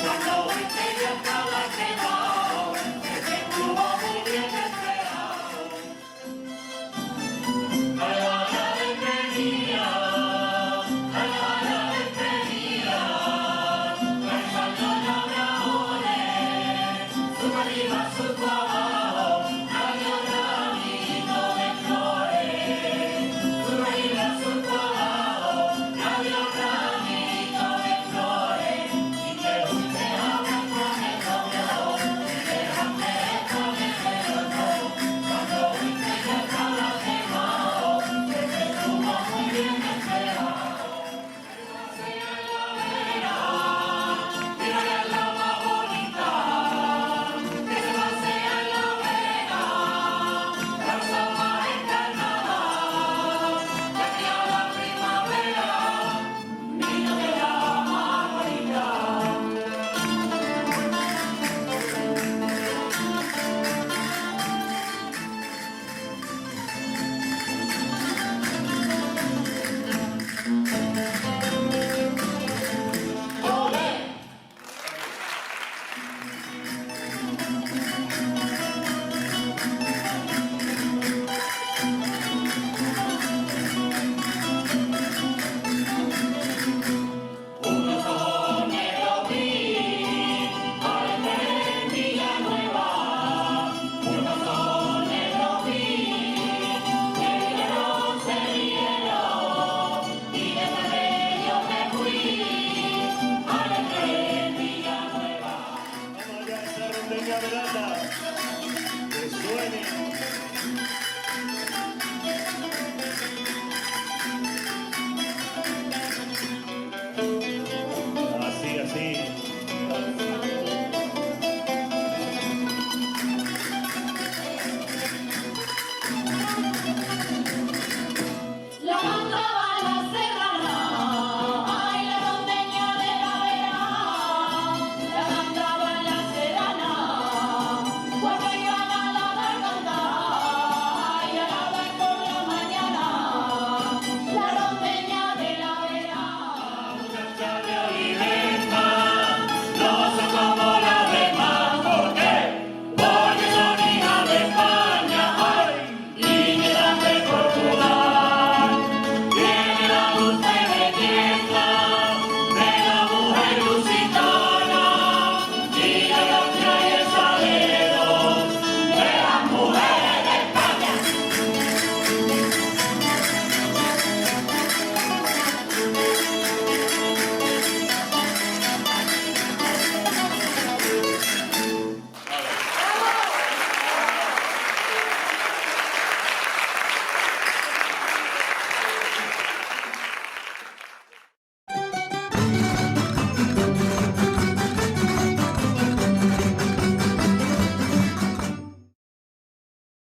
cuando viste ya estaba quemado, ese estuvo muy bien esperado. Ay, vaya despedida, ay, vaya despedida, pensando en labradores, su arriba, su abajo, adiós ramito de flores, su arriba, su abajo, adiós ramito de flores, y que usted habla con el novio, y déjame con el otro, cuando viste ya estaba quemado, que se estuvo muy bien esperado. Sea la vera, mira la más bonita, que se pasea en la vera, la sopa en carnaval, de aquí a la primavera, niño de la más bonita. ¡Olé! Unos ojos negros vi, al en Villanueva. Unos ojos negros vi, que vieron, se vieron, y desde ellos me fui, al en Villanueva. Vamos allá, esa rondeña velada, que suene.